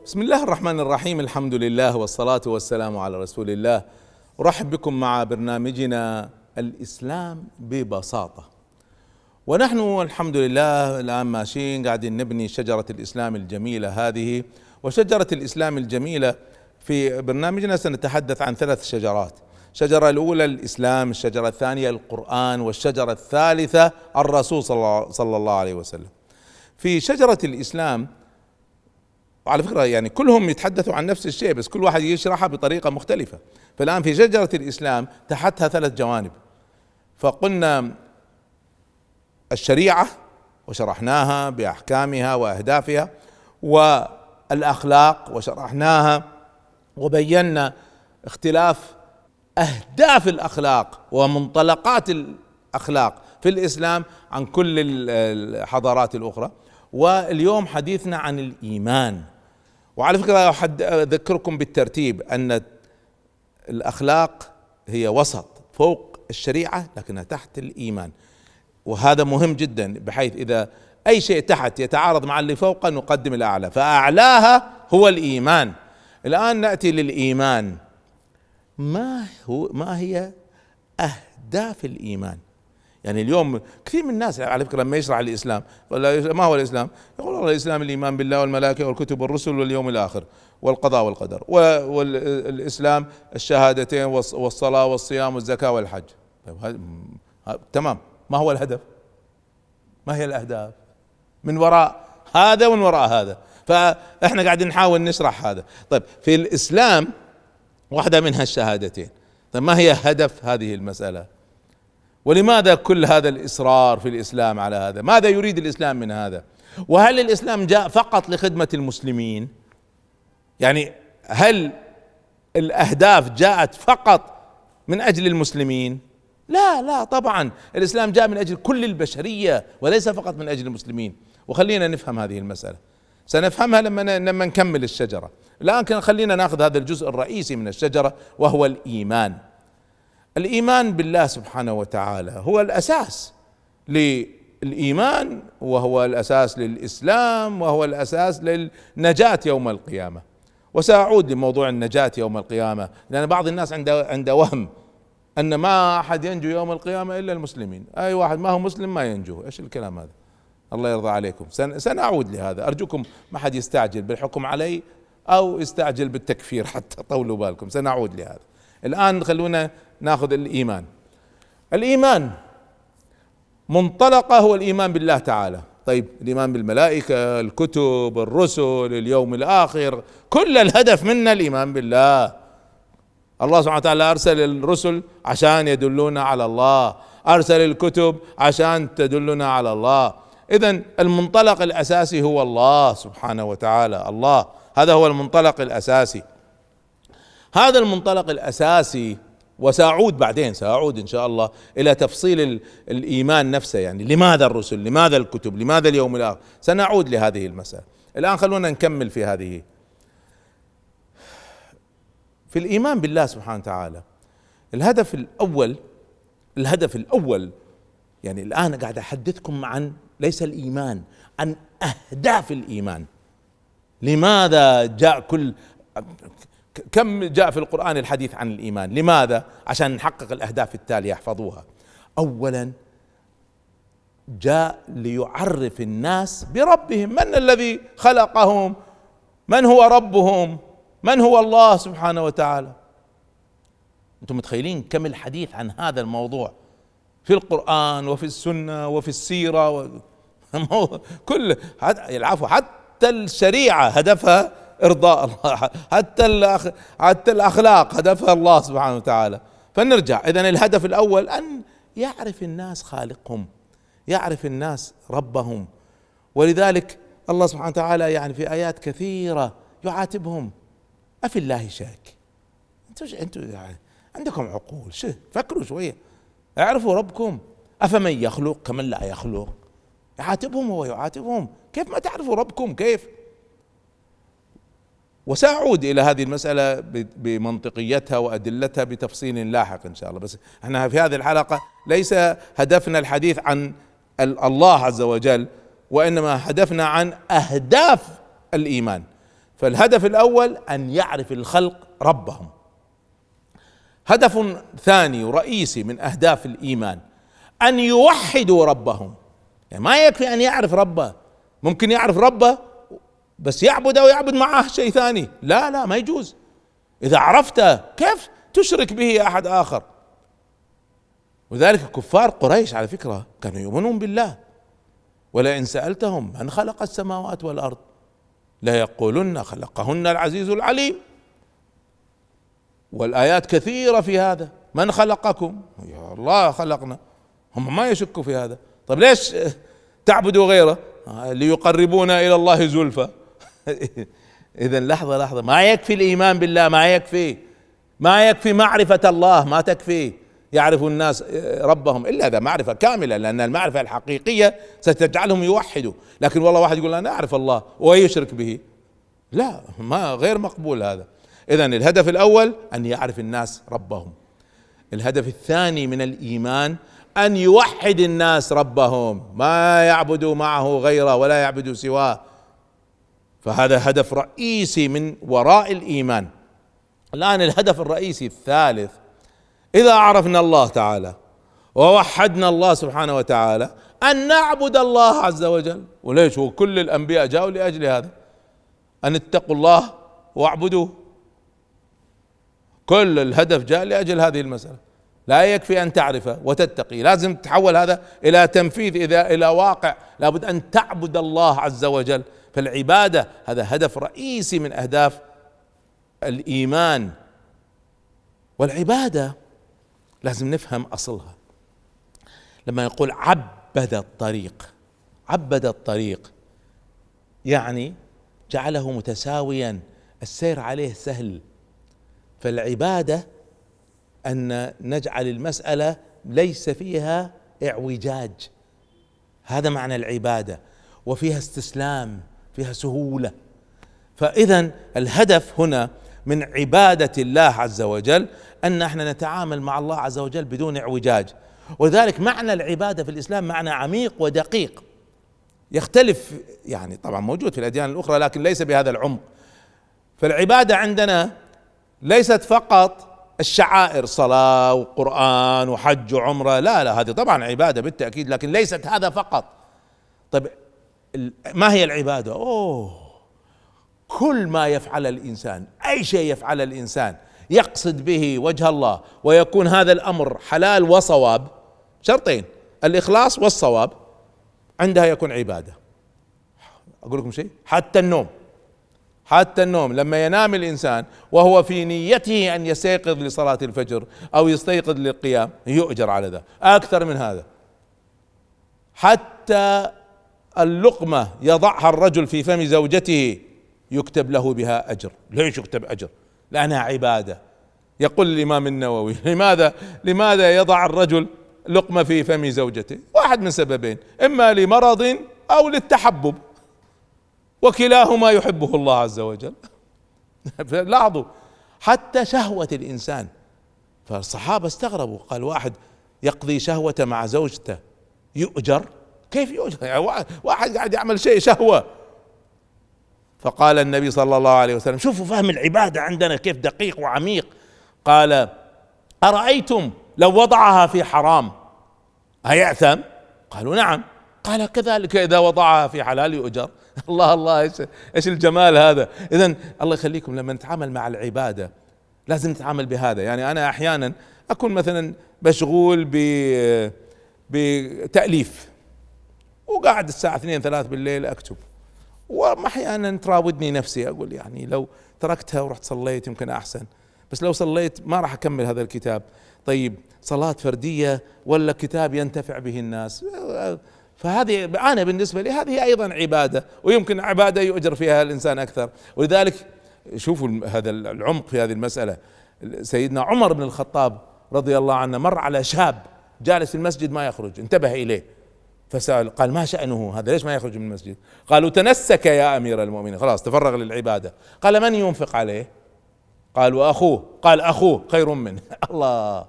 بسم الله الرحمن الرحيم. الحمد لله والصلاة والسلام على رسول الله. أرحب بكم مع برنامجنا الإسلام ببساطة. ونحن الحمد لله الآن ماشيين قاعدين نبني شجرة الإسلام الجميلة هذه. وشجرة الإسلام الجميلة في برنامجنا سنتحدث عن 3 شجرات. الشجرة الأولى الإسلام، الشجرة الثانية القرآن، والشجرة الثالثة الرسول صلى الله عليه وسلم. في شجرة الإسلام وعلى فكرة يعني كلهم يتحدثوا عن نفس الشيء، بس كل واحد يشرحها بطريقة مختلفة. فالآن في شجرة الإسلام تحتها 3 جوانب. فقلنا الشريعة وشرحناها بأحكامها وأهدافها، والأخلاق وشرحناها وبينا اختلاف أهداف الأخلاق ومنطلقات الأخلاق في الإسلام عن كل الحضارات الأخرى. واليوم حديثنا عن الإيمان. وعلى فكرة أذكركم بالترتيب أن الأخلاق هي وسط فوق الشريعة لكنها تحت الإيمان، وهذا مهم جدا، بحيث إذا أي شيء تحت يتعارض مع اللي فوقه نقدم الأعلى، فأعلاها هو الإيمان. الآن نأتي للإيمان. ما هي أهداف الإيمان؟ يعني اليوم كثير من الناس على فكرة لما يشرح الإسلام ما هو الإسلام؟ يقول والله الإسلام الإيمان بالله والملائكة والكتب والرسل واليوم الآخر والقضاء والقدر، والإسلام الشهادتين والصلاة والصيام والزكاة والحج. تمام، ما هو الهدف؟ ما هي الأهداف من وراء هذا ومن وراء هذا؟ فإحنا قاعدين نحاول نشرح هذا. طيب في الإسلام واحدة منها الشهادتين. طيب ما هي هدف هذه المسألة؟ ولماذا كل هذا الإصرار في الإسلام على هذا؟ ماذا يريد الإسلام من هذا؟ وهل الإسلام جاء فقط لخدمة المسلمين؟ يعني هل الأهداف جاءت فقط من أجل المسلمين؟ لا طبعا، الإسلام جاء من أجل كل البشرية وليس فقط من أجل المسلمين. وخلينا نفهم هذه المسألة، سنفهمها لما نكمل الشجرة. الآن خلينا ناخذ هذا الجزء الرئيسي من الشجرة وهو الإيمان. الإيمان بالله سبحانه وتعالى هو الأساس للإيمان، وهو الأساس للإسلام، وهو الأساس للنجاة يوم القيامة. وسأعود لموضوع النجاة يوم القيامة، لأن بعض الناس عنده وهم أن ما أحد ينجو يوم القيامة إلا المسلمين. أي واحد ما هو مسلم ما ينجو. إيش الكلام هذا؟ الله يرضى عليكم. سنعود لهذا، أرجوكم ما حد يستعجل بالحكم علي أو يستعجل بالتكفير، حتى طولوا بالكم، سنعود لهذا. الآن خلونا ناخذ الإيمان. الإيمان منطلقه هو الإيمان بالله تعالى. طيب الإيمان بالملائكة، الكتب، الرسل، اليوم الآخر، كل الهدف منا الإيمان بالله. الله سبحانه وتعالى أرسل الرسل عشان يدلونا على الله، أرسل الكتب عشان تدلنا على الله. إذن المنطلق الأساسي هو الله سبحانه وتعالى. الله هذا هو المنطلق الأساسي. هذا المنطلق الأساسي، وسأعود بعدين إن شاء الله إلى تفصيل الإيمان نفسه، يعني لماذا الرسل، لماذا الكتب، لماذا اليوم الآخر، سنعود لهذه المسألة. الآن خلونا نكمل في هذه. في الإيمان بالله سبحانه وتعالى الهدف الأول يعني الآن قاعد أحدثكم عن ليس الإيمان، عن أهداف الإيمان. لماذا كم جاء في القرآن الحديث عن الإيمان؟ لماذا؟ عشان نحقق الأهداف التالية احفظوها. أولا جاء ليعرف الناس بربهم، من الذي خلقهم، من هو ربهم، من هو الله سبحانه وتعالى. أنتم متخيلين كم الحديث عن هذا الموضوع في القرآن وفي السنة وفي السيرة كل العفو، حتى الشريعة هدفها إرضاء الله، حتى الأخلاق هدفها الله سبحانه وتعالى. فنرجع إذن الهدف الأول أن يعرف الناس خالقهم، يعرف الناس ربهم. ولذلك الله سبحانه وتعالى يعني في آيات كثيرة يعاتبهم: أفي الله شاك؟ أنتوا يعني عندكم عقول؟ فكروا شوية، اعرفوا ربكم. أفمن يخلق كمن لا يخلق؟ يعاتبهم، هو يعاتبهم، كيف ما تعرفوا ربكم؟ كيف؟ وسأعود إلى هذه المسألة بمنطقيتها وأدلتها بتفصيل لاحق إن شاء الله. بس احنا في هذه الحلقة ليس هدفنا الحديث عن الله عز وجل، وإنما هدفنا عن أهداف الإيمان. فالهدف الأول أن يعرف الخلق ربهم. هدف ثاني ورئيسي من أهداف الإيمان أن يوحدوا ربهم. يعني ما يكفي أن يعرف ربه، ممكن يعرف ربه بس يعبد أو يعبد معه شيء ثاني، لا ما يجوز. إذا عرفته كيف تشرك به أحد آخر؟ وذلك كفار قريش على فكرة كانوا يؤمنون بالله، ولئن سألتهم من خلق السماوات والأرض ليقولن خلقهن العزيز العليم. والآيات كثيرة في هذا، من خلقكم؟ يا الله خلقنا. هم ما يشكوا في هذا. طيب ليش تعبدوا غيره؟ ليقربونا إلى الله زلفى. إذا لحظة، ما يكفي الإيمان بالله، ما يكفي معرفة الله، ما تكفي يعرف الناس ربهم إلا إذا معرفة كاملة، لأن المعرفة الحقيقية ستجعلهم يوحدوا. لكن والله واحد يقول أنا أعرف الله ويشرك به، لا، ما غير مقبول هذا. إذن الهدف الأول أن يعرف الناس ربهم. الهدف الثاني من الإيمان أن يوحد الناس ربهم، ما يعبدوا معه غيره ولا يعبدوا سواه. فهذا هدف رئيسي من وراء الإيمان. الآن الهدف الرئيسي الثالث، إذا عرفنا الله تعالى ووحدنا الله سبحانه وتعالى، أن نعبد الله عز وجل. وليش؟ هو كل الأنبياء جاءوا لأجل هذا، أن اتقوا الله واعبدوه. كل الهدف جاء لأجل هذه المسألة. لا يكفي أن تعرفه وتتقي، لازم تحول هذا إلى تنفيذ، إلى واقع. لابد أن تعبد الله عز وجل. فالعبادة هذا هدف رئيسي من أهداف الإيمان. والعبادة لازم نفهم أصلها. لما يقول عبد الطريق يعني جعله متساويا، السير عليه سهل. فالعبادة أن نجعل المسألة ليس فيها اعوجاج، هذا معنى العبادة، وفيها استسلام، فيها سهولة. فإذا الهدف هنا من عبادة الله عز وجل أن احنا نتعامل مع الله عز وجل بدون اعوجاج. ولذلك معنى العبادة في الإسلام معنى عميق ودقيق، يختلف يعني طبعا موجود في الأديان الأخرى لكن ليس بهذا العمق. فالعبادة عندنا ليست فقط الشعائر، صلاة وقرآن وحج وعمرة، لا هذه طبعا عبادة بالتأكيد، لكن ليست هذا فقط. طيب ما هي العبادة؟ كل ما يفعل الإنسان، أي شيء يفعل الإنسان يقصد به وجه الله ويكون هذا الأمر حلال وصواب، شرطين، الإخلاص والصواب، عندها يكون عبادة. أقول لكم شيء، حتى النوم لما ينام الإنسان وهو في نيته أن يستيقظ لصلاة الفجر أو يستيقظ للقيام يؤجر على ذا. أكثر من هذا، حتى اللقمة يضعها الرجل في فم زوجته يكتب له بها أجر. ليش يكتب أجر؟ لأنها عبادة. يقول الإمام النووي لماذا يضع الرجل لقمة في فم زوجته؟ واحد من سببين، إما لمرض أو للتحبب، وكلاهما يحبه الله عز وجل. لاحظوا حتى شهوة الإنسان، فالصحابة استغربوا، قال واحد يقضي شهوته مع زوجته يؤجر؟ كيف يؤجر؟ يعني واحد قاعد يعمل شيء شهوة. فقال النبي صلى الله عليه وسلم، شوفوا فهم العبادة عندنا كيف دقيق وعميق، قال أرأيتم لو وضعها في حرام أيأثم؟ قالوا نعم. قال كذلك إذا وضعها في حلال يؤجر. الله ايش الجمال هذا. اذا الله يخليكم لما نتعامل مع العبادة لازم نتعامل بهذا. يعني انا احيانا اكون مثلا مشغول بتأليف وقاعد الساعة 2 3 بالليل اكتب، واحيانا تراودني نفسي اقول يعني لو تركتها ورحت صليت يمكن احسن، بس لو صليت ما راح اكمل هذا الكتاب. طيب صلاة فردية ولا كتاب ينتفع به الناس؟ فهذه أنا بالنسبة لي هذه أيضا عبادة، ويمكن عبادة يؤجر فيها الإنسان أكثر. ولذلك شوفوا هذا العمق في هذه المسألة. سيدنا عمر بن الخطاب رضي الله عنه مر على شاب جالس في المسجد ما يخرج، انتبه إليه فسأل، قال ما شأنه هذا، ليش ما يخرج من المسجد؟ قالوا تنسك يا أمير المؤمنين، خلاص تفرغ للعبادة. قال من ينفق عليه؟ قال وأخوه. قال أخوه خير منه. الله،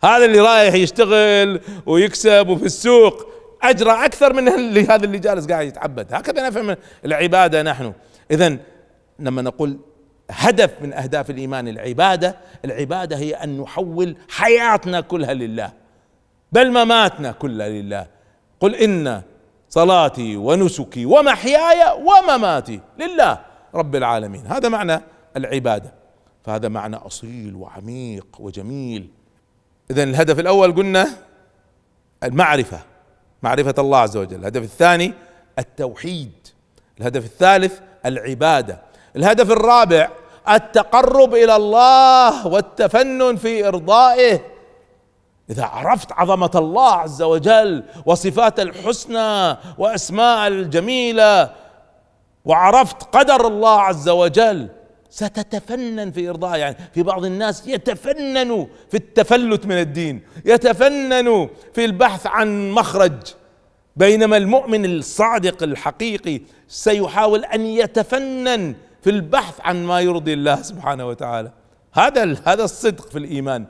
هذا اللي رايح يشتغل ويكسب وفي السوق أجر أكثر من هذا اللي جالس قاعد يتعبد. هكذا نفهم العبادة نحن. إذن لما نقول هدف من أهداف الإيمان العبادة هي أن نحول حياتنا كلها لله، بل مماتنا كلها لله. قل إن صلاتي ونسكي ومحياي ومماتي لله رب العالمين. هذا معنى العبادة، فهذا معنى أصيل وعميق وجميل. إذن الهدف الأول قلنا المعرفة، معرفة الله عز وجل. الهدف الثاني التوحيد. الهدف الثالث العبادة. الهدف الرابع التقرب إلى الله والتفنن في إرضائه. إذا عرفت عظمة الله عز وجل وصفاته الحسنى وأسماء الجميلة وعرفت قدر الله عز وجل ستتفنن في إرضائه. يعني في بعض الناس يتفنن في التفلت من الدين، يتفنن في البحث عن مخرج، بينما المؤمن الصادق الحقيقي سيحاول أن يتفنن في البحث عن ما يرضي الله سبحانه وتعالى. هذا الصدق في الإيمان.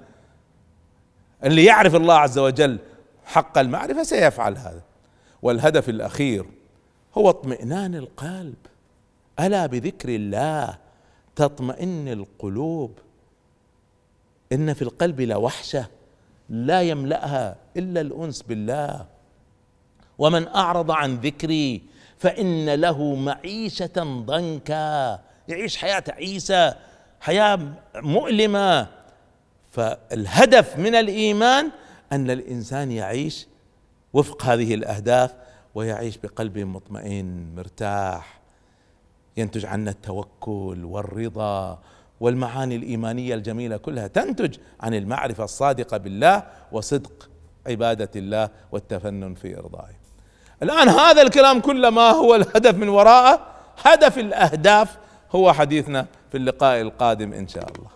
اللي يعرف الله عز وجل حق المعرفة سيفعل هذا. والهدف الأخير هو اطمئنان القلب. ألا بذكر الله تطمئن القلوب. إن في القلب لوحشة لا يملأها إلا الأنس بالله. ومن أعرض عن ذكري فإن له معيشة ضنكا، يعيش حياة عيسى، حياة مؤلمة. فالهدف من الإيمان أن الإنسان يعيش وفق هذه الأهداف ويعيش بقلب مطمئن مرتاح، ينتج عنه التوكل والرضا والمعاني الإيمانية الجميلة كلها تنتج عن المعرفة الصادقة بالله وصدق عبادة الله والتفنن في إرضائه. الآن هذا الكلام كله ما هو الهدف من وراءه؟ هدف الأهداف هو حديثنا في اللقاء القادم إن شاء الله.